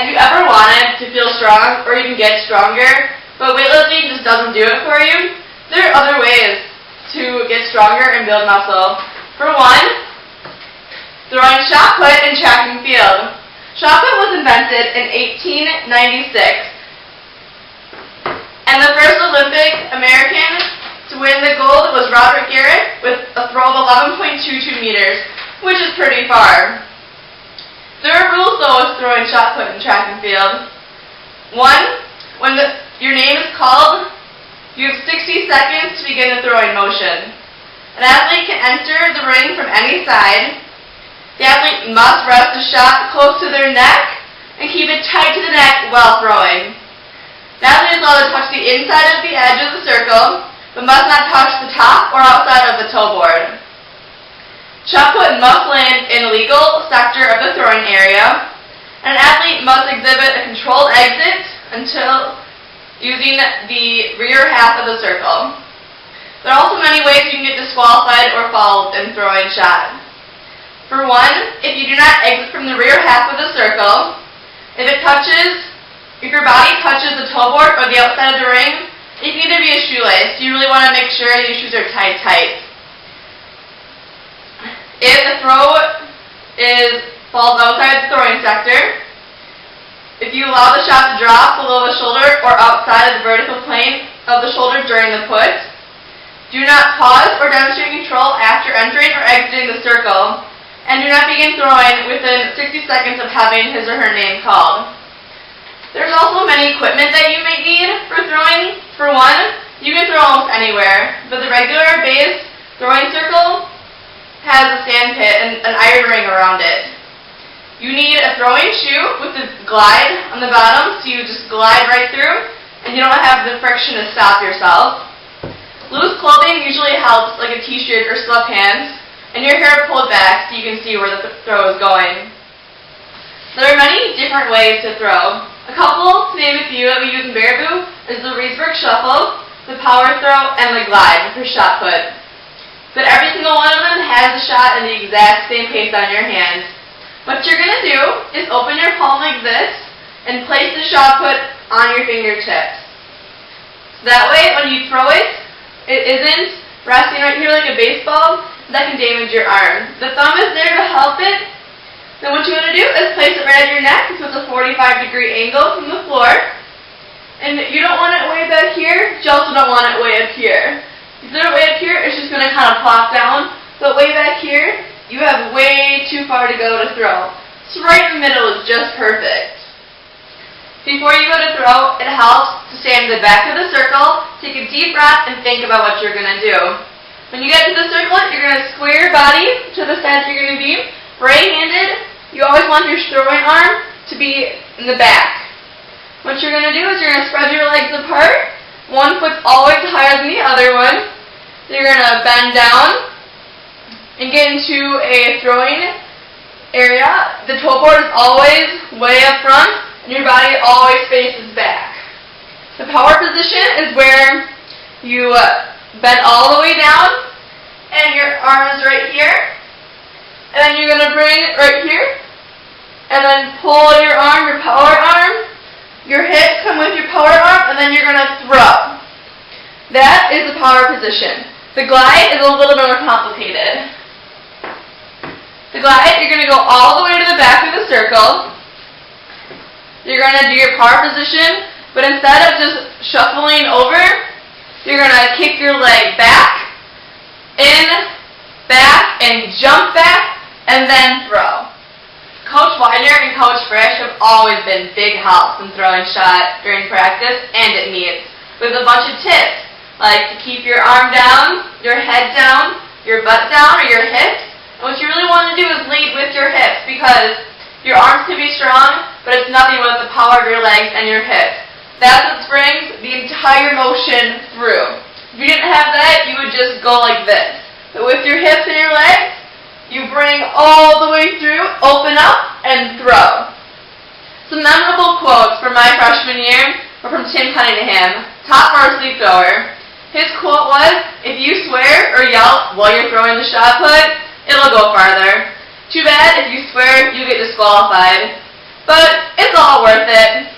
Have you ever wanted to feel strong or even get stronger, but weightlifting just doesn't do it for you? There are other ways to get stronger and build muscle. For one, throwing shot put in track and field. Shot put was invented in 1896, and the first Olympic American to win the gold was Robert Garrett with a throw of 11.22 meters, which is pretty far. There are rules though with throwing shot put in track and field. One, when your name is called, you have 60 seconds to begin the throwing motion. An athlete can enter the ring from any side. The athlete must rest the shot close to their neck and keep it tight to the neck while throwing. The athlete is allowed to touch the inside of the edge of the circle, but must not touch the top or outside of the toe board. Shot put must land in a legal sector of the throwing area, and an athlete must exhibit a controlled exit until using the rear half of the circle. There are also many ways you can get disqualified or fouled in throwing shot. For one, if you do not exit from the rear half of the circle, if your body touches the toe board or the outside of the ring, it can either be a shoelace. You really want to make sure your shoes are tight. If the throw falls outside the throwing sector, if you allow the shot to drop below the shoulder or outside of the vertical plane of the shoulder during the put, do not pause or demonstrate control after entering or exiting the circle, and do not begin throwing within 60 seconds of having his or her name called. There's also many equipment that you may need for throwing. For one, you can throw almost anywhere, but the regular base throwing circle has a sand pit and an iron ring around it. You need a throwing shoe with a glide on the bottom, so you just glide right through, and you don't have the friction to stop yourself. Loose clothing usually helps, like a t-shirt or sweatpants, and your hair pulled back so you can see where the throw is going. There are many different ways to throw. A couple, to name a few that we use in Baraboo, is the Riesberg Shuffle, the Power Throw, and the Glide for shot put. But every single one of them has a shot in the exact same pace on your hand. What you're going to do is open your palm like this and place the shot put on your fingertips. That way, when you throw it, it isn't resting right here like a baseball that can damage your arm. The thumb is there to help it. Then what you want to do is place it right at your neck so it's a 45-degree angle from the floor. And you don't want it way back here, but you also don't want it way up here. If you throw it way up here, it's just going to kind of plop down. But way back here, you have way too far to go to throw. So right in the middle is just perfect. Before you go to throw, it helps to stay in the back of the circle, take a deep breath, and think about what you're going to do. When you get to the circle, you're going to square your body to the center you're going to be. Right-handed, you always want your throwing arm to be in the back. What you're going to do is you're going to spread your legs apart. One foot's always higher than the other one. You're going to bend down and get into a throwing area. The toe board is always way up front, and your body always faces back. The power position is where you bend all the way down, and your arm is right here. And then you're going to bring it right here, and then pull your arm, your power arm, your hips come with your power arm, and then you're going to throw. That is the power position. The glide is a little bit more complicated. The glide, you're going to go all the way to the back of the circle. You're going to do your power position, but instead of just shuffling over, you're going to kick your leg back, in, back, and jump back, and then throw. Coach Widener and Coach Frisch have always been big helps in throwing shot during practice and at meets, with a bunch of tips, like to keep your arm down, your head down, your butt down, or your hips. And what you really want to do is lead with your hips, because your arms can be strong, but it's nothing without the power of your legs and your hips. That's what brings the entire motion through. If you didn't have that, you would just go like this. But with your hips and your legs, you bring all the way through, open up, and throw. Some memorable quotes from my freshman year were from Tim Cunningham, top varsity thrower. His quote was, "If you swear or yell while you're throwing the shot put, it'll go farther. Too bad if you swear, you get disqualified." but it's all worth it.